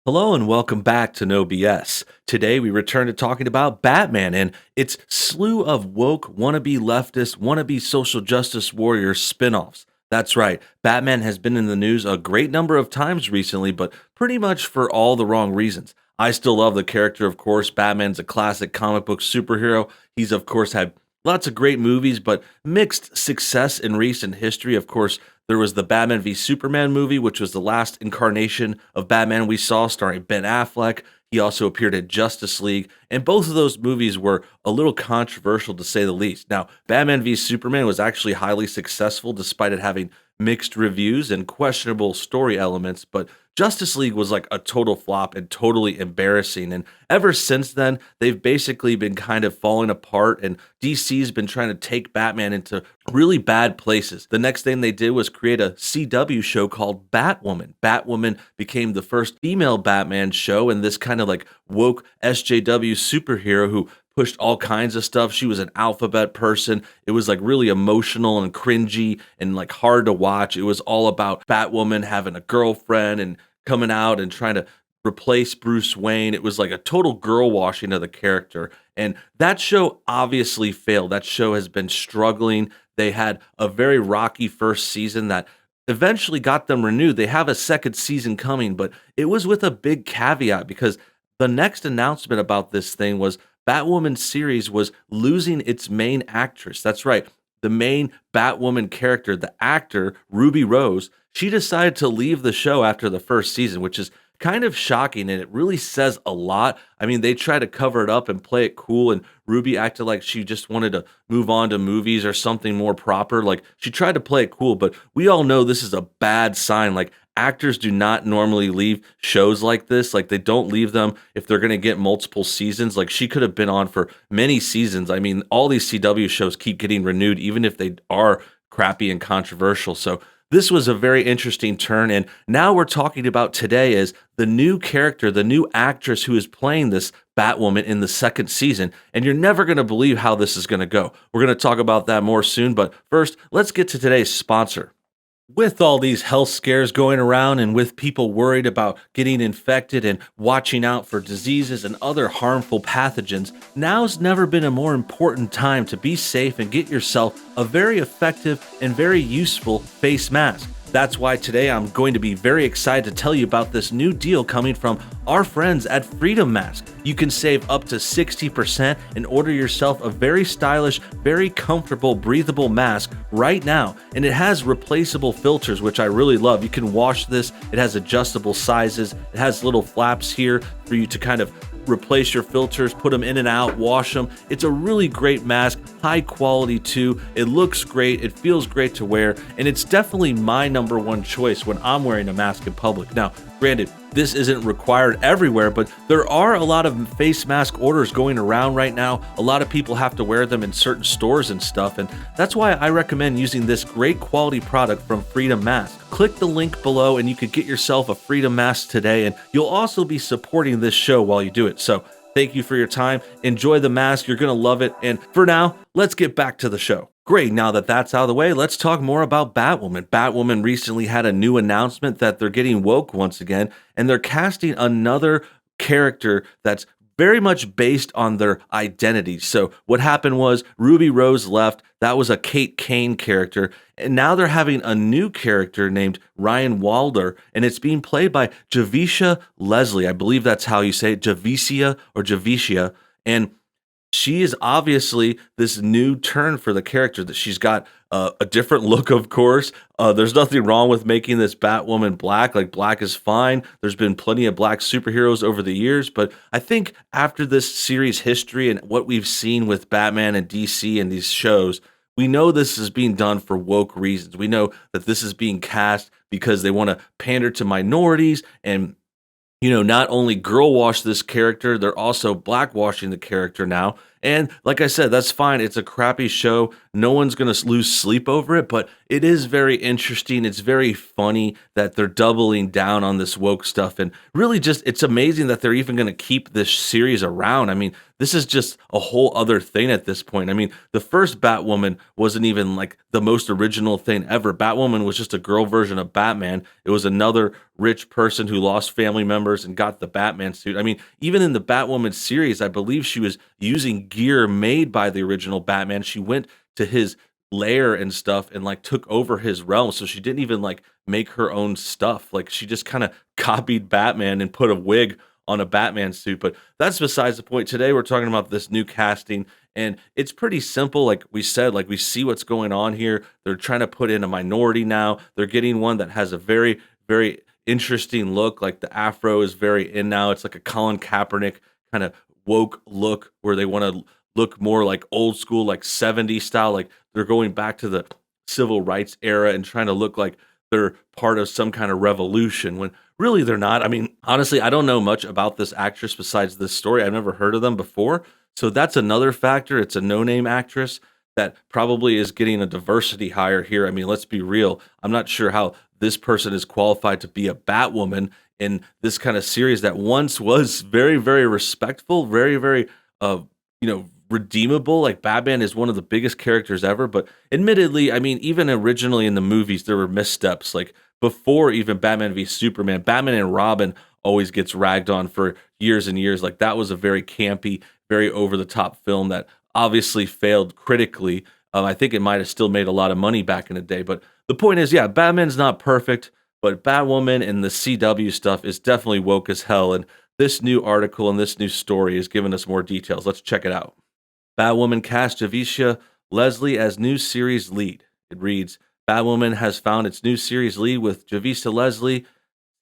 Hello and welcome back to NoBS. Today we return to talking about Batman and its slew of woke, wannabe leftist, wannabe social justice warrior spin-offs. That's right, Batman has been in the news a great number of times recently, but pretty much for all the wrong reasons. I still love the character, of course. Batman's a classic comic book superhero. He's, of course, had lots of great movies, but mixed success in recent history. Of course, there was the Batman v Superman movie, which was the last incarnation of Batman we saw, starring Ben Affleck. He also appeared in Justice League, and both of those movies were a little controversial to say the least. Now, Batman v Superman was actually highly successful despite it having mixed reviews and questionable story elements, but Justice League was like a total flop and totally embarrassing. And ever since then, they've basically been kind of falling apart, and DC's been trying to take Batman into really bad places. The next thing they did was create a CW show called Batwoman. Batwoman became the first female Batman show, and this kind of like woke SJW superhero who pushed all kinds of stuff. She was an alphabet person. It was like really emotional and cringy and like hard to watch. It was all about Batwoman having a girlfriend and coming out and trying to replace Bruce Wayne. It was like a total girl washing of the character. And that show obviously failed. That show has been struggling. They had a very rocky first season that eventually got them renewed. They have a second season coming, but it was with a big caveat because the next announcement about this thing was Batwoman series was losing its main actress. That's right. The main Batwoman character, the actor, Ruby Rose, she decided to leave the show after the first season, which is kind of shocking and it really says a lot. I mean, they try to cover it up and play it cool, and Ruby acted like she just wanted to move on to movies or something more proper. Like she tried to play it cool, but we all know this is a bad sign. Like actors do not normally leave shows like this. Like they don't leave them if they're going to get multiple seasons. Like she could have been on for many seasons. I mean, all these CW shows keep getting renewed, even if they are crappy and controversial. So this was a very interesting turn. And now we're talking about today is the new character, the new actress who is playing this Batwoman in the second season. And you're never going to believe how this is going to go. We're going to talk about that more soon. But first, let's get to today's sponsor. With all these health scares going around and with people worried about getting infected and watching out for diseases and other harmful pathogens, now's never been a more important time to be safe and get yourself a very effective and very useful face mask. That's why today I'm going to be very excited to tell you about this new deal coming from our friends at Freedom Mask. You can save up to 60% and order yourself a very stylish, very comfortable, breathable mask right now. And it has replaceable filters, which I really love. You can wash this. It has adjustable sizes. It has little flaps here for you to kind of replace your filters, put them in and out, wash them. It's a really great mask, high quality too. It looks great, it feels great to wear, and it's definitely my number one choice when I'm wearing a mask in public. Now, granted, this isn't required everywhere, but there are a lot of face mask orders going around right now. A lot of people have to wear them in certain stores and stuff, and that's why I recommend using this great quality product from Freedom Mask. Click the link below and you could get yourself a Freedom Mask today, and you'll also be supporting this show while you do it. So thank you for your time. Enjoy the mask. You're going to love it. And for now, let's get back to the show. Great, now that that's out of the way, let's talk more about Batwoman. Batwoman recently had a new announcement that they're getting woke once again, and they're casting another character that's very much based on their identity. So what happened was Ruby Rose left. That was a Kate Kane character. And now they're having a new character named Ryan Walder, and it's being played by Javicia Leslie. I believe that's how you say it, Javicia or Javicia. And she is obviously this new turn for the character, that she's got a different look, of course. There's nothing wrong with making this Batwoman black. Like, black is fine. There's been plenty of black superheroes over the years, but I think after this series history and what we've seen with Batman and DC and these shows, we know this is being done for woke reasons. We know that this is being cast because they want to pander to minorities and not only girl wash this character, they're also blackwashing the character now. And like I said, that's fine. It's a crappy show. No one's going to lose sleep over it, but it is very interesting. It's very funny that they're doubling down on this woke stuff. And really, just it's amazing that they're even going to keep this series around. I mean, this is just a whole other thing at this point. I mean, the first Batwoman wasn't even like the most original thing ever. Batwoman was just a girl version of Batman. It was another rich person who lost family members and got the Batman suit. I mean, even in the Batwoman series, I believe she was using gear made by the original Batman. She went to his lair and stuff and like took over his realm. So she didn't even like make her own stuff. Like she just kind of copied Batman and put a wig on a Batman suit. But that's besides the point. Today we're talking about this new casting, and it's pretty simple. Like we said, like we see what's going on here. They're trying to put in a minority now. They're getting one that has a very, very interesting look. Like the afro is very in now. It's like a Colin Kaepernick kind of woke look where they want to look more like old school, like 70s style. Like they're going back to the civil rights era and trying to look like they're part of some kind of revolution when really they're not. I mean, honestly, I don't know much about this actress besides this story. I've never heard of them before. So that's another factor. It's a no-name actress that probably is getting a diversity hire here. I mean, let's be real. I'm not sure how this person is qualified to be a Batwoman in this kind of series that once was very, very respectful, very, very, redeemable. Like Batman is one of the biggest characters ever. But admittedly, I mean, even originally in the movies, there were missteps. Like before even Batman v Superman, Batman and Robin always gets ragged on for years and years. Like that was a very campy, very over the top film that obviously failed critically. I think it might have still made a lot of money back in the day. But the point is, yeah, Batman's not perfect, but Batwoman and the CW stuff is definitely woke as hell. And this new article and this new story is giving us more details. Let's check it out. Batwoman cast Javicia Leslie as new series lead. It reads, Batwoman has found its new series lead with Javicia Leslie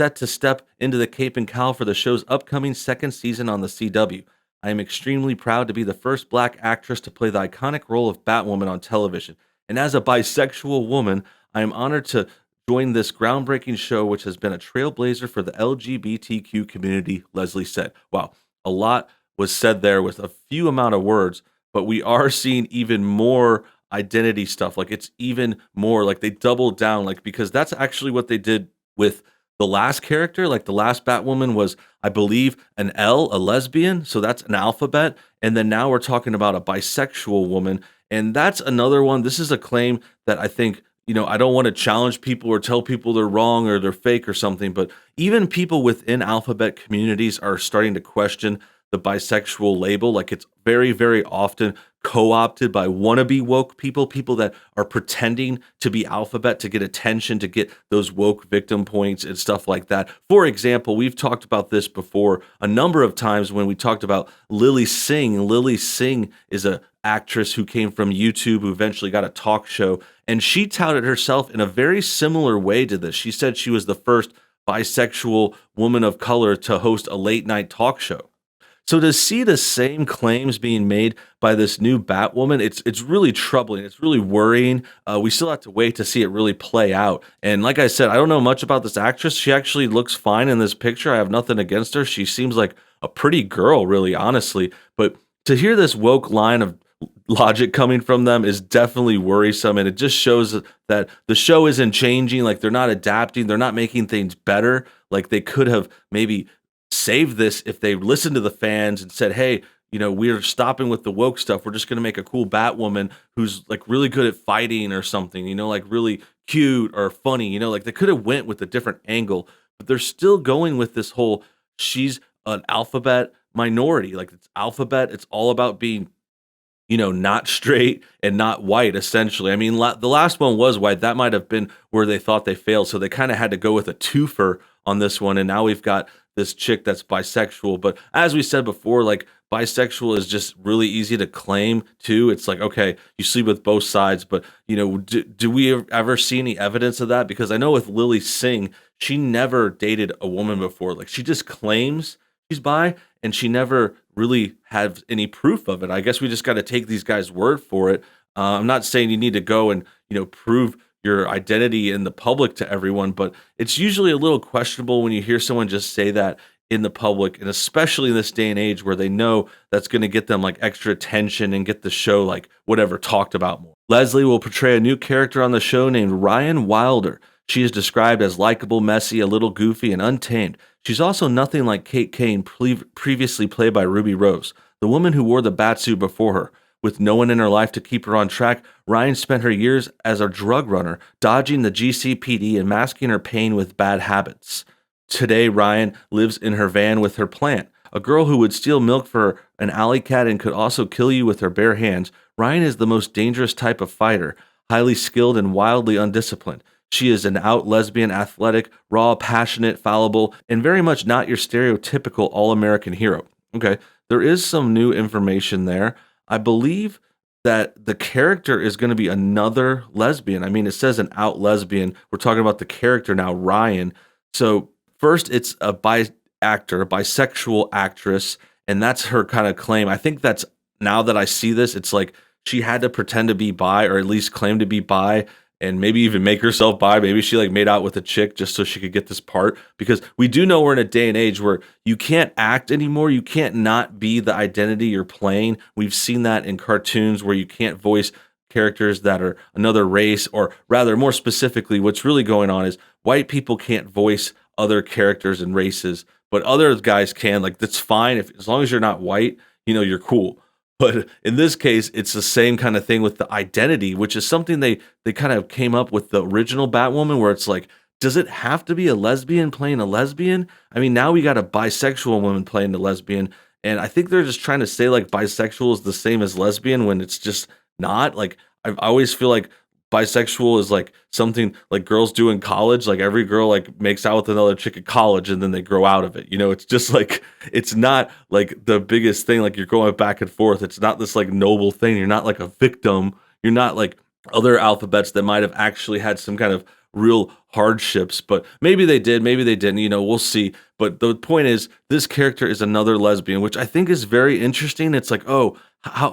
set to step into the cape and cowl for the show's upcoming second season on the CW. I am extremely proud to be the first black actress to play the iconic role of Batwoman on television. And as a bisexual woman, I am honored to join this groundbreaking show, which has been a trailblazer for the LGBTQ community, Leslie said. Wow, a lot was said there with a few amount of words, but we are seeing even more identity stuff. Like it's even more like they doubled down, like because that's actually what they did with the last character. Like the last Batwoman was, I believe, an L, a lesbian. So that's an alphabet. And then now we're talking about a bisexual woman. And that's another one. This is a claim that I think, I don't want to challenge people or tell people they're wrong or they're fake or something, but even people within alphabet communities are starting to question the bisexual label. Like it's very, very often co-opted by wannabe woke people, people that are pretending to be alphabet to get attention, to get those woke victim points and stuff like that. For example, we've talked about this before a number of times when we talked about Lily Singh. Lily Singh is a actress who came from YouTube, who eventually got a talk show, and she touted herself in a very similar way to this. She said she was the first bisexual woman of color to host a late night talk show. So to see the same claims being made by this new Batwoman, it's really troubling. It's really worrying. We still have to wait to see it really play out. And like I said, I don't know much about this actress. She actually looks fine in this picture. I have nothing against her. She seems like a pretty girl, really, honestly. But to hear this woke line of logic coming from them is definitely worrisome, and it just shows that the show isn't changing. Like they're not adapting. They're not making things better. Like they could have maybe save this if they listened to the fans and said, hey, we're stopping with the woke stuff. We're just going to make a cool Batwoman who's like really good at fighting or something, like really cute or funny, like they could have went with a different angle, but they're still going with this whole, she's an alphabet minority. Like it's alphabet. It's all about being, not straight and not white, essentially. I mean, the last one was white. That might have been where they thought they failed. So they kind of had to go with a twofer on this one. And now we've got this chick that's bisexual. But as we said before, like bisexual is just really easy to claim too. It's like, okay, you sleep with both sides, but do we ever see any evidence of that? Because I know with Lily Singh, she never dated a woman before. Like she just claims she's bi and she never really had any proof of it. I guess we just got to take these guys' word for it. I'm not saying you need to go and, prove your identity in the public to everyone, but it's usually a little questionable when you hear someone just say that in the public, and especially in this day and age where they know that's going to get them like extra attention and get the show like whatever talked about more. Leslie will portray a new character on the show named Ryan Wilder. She is described as likable, messy, a little goofy, and untamed. She's also nothing like Kate Kane, previously played by Ruby Rose, the woman who wore the batsuit before her. With no one in her life to keep her on track, Ryan spent her years as a drug runner, dodging the GCPD and masking her pain with bad habits. Today, Ryan lives in her van with her plant. A girl who would steal milk for an alley cat and could also kill you with her bare hands, Ryan is the most dangerous type of fighter, highly skilled and wildly undisciplined. She is an out lesbian, athletic, raw, passionate, fallible, and very much not your stereotypical all-American hero. Okay, there is some new information there. I believe that the character is going to be another lesbian. I mean, it says an out lesbian. We're talking about the character now, Ryan. So first, it's a bisexual actress, and that's her kind of claim. I think that's, now that I see this, it's like she had to pretend to be bi, or at least claim to be bi, and maybe even make herself bi. Maybe she like made out with a chick just so she could get this part, because we do know we're in a day and age where you can't act anymore. You can't not be the identity you're playing. We've seen that in cartoons where you can't voice characters that are another race, or rather, more specifically, what's really going on is white people can't voice other characters and races, but other guys can. Like, that's fine as long as you're not white, you're cool. But in this case, it's the same kind of thing with the identity, which is something they kind of came up with the original Batwoman, where it's like, does it have to be a lesbian playing a lesbian? I mean, now we got a bisexual woman playing a lesbian, and I think they're just trying to say like bisexual is the same as lesbian when it's just not. Like, I always feel like bisexual is like something like girls do in college. Like, every girl like makes out with another chick at college and then they grow out of it. It's just like, it's not like the biggest thing. Like, you're going back and forth. It's not this like noble thing. You're not like a victim. You're not like other alphabets that might have actually had some kind of real hardships, but maybe they did, maybe they didn't, we'll see. But the point is, this character is another lesbian, which I think is very interesting. It's like, oh,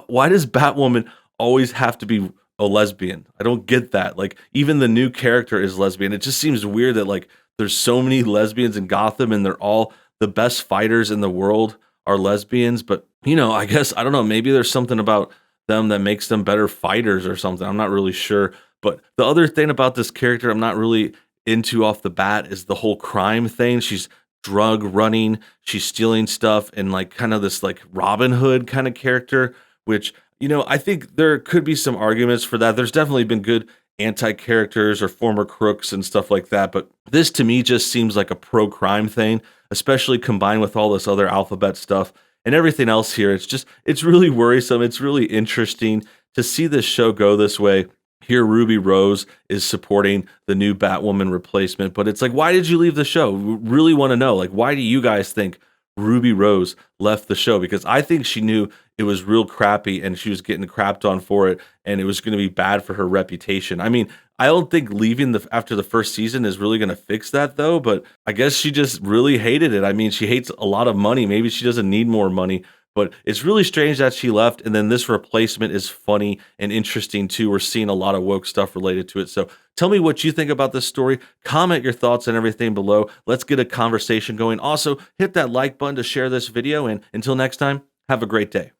why does Batwoman always have to be a lesbian? I don't get that. Like, even the new character is lesbian. It just seems weird that like there's so many lesbians in Gotham and they're all the best fighters in the world are lesbians. But I guess, I don't know, maybe there's something about them that makes them better fighters or something. I'm not really sure. But the other thing about this character I'm not really into off the bat is the whole crime thing. She's drug running, she's stealing stuff, and like kind of this like Robin Hood kind of character, which I think there could be some arguments for that. There's definitely been good anti-characters or former crooks and stuff like that, but this to me just seems like a pro-crime thing, especially combined with all this other alphabet stuff and everything else here. It's really worrisome. It's really interesting to see this show go this way. Here, Ruby Rose is supporting the new Batwoman replacement, but it's like, why did you leave the show? We really want to know. Like, why do you guys think Ruby Rose left the show? Because I think she knew it was real crappy and she was getting crapped on for it, and it was going to be bad for her reputation. I mean, I don't think leaving after the first season is really going to fix that though, but I guess she just really hated it. I mean, she hates a lot of money. Maybe she doesn't need more money, but it's really strange that she left. And then this replacement is funny and interesting too. We're seeing a lot of woke stuff related to it. So tell me what you think about this story. Comment your thoughts and everything below. Let's get a conversation going. Also, hit that like button to share this video. And until next time, have a great day.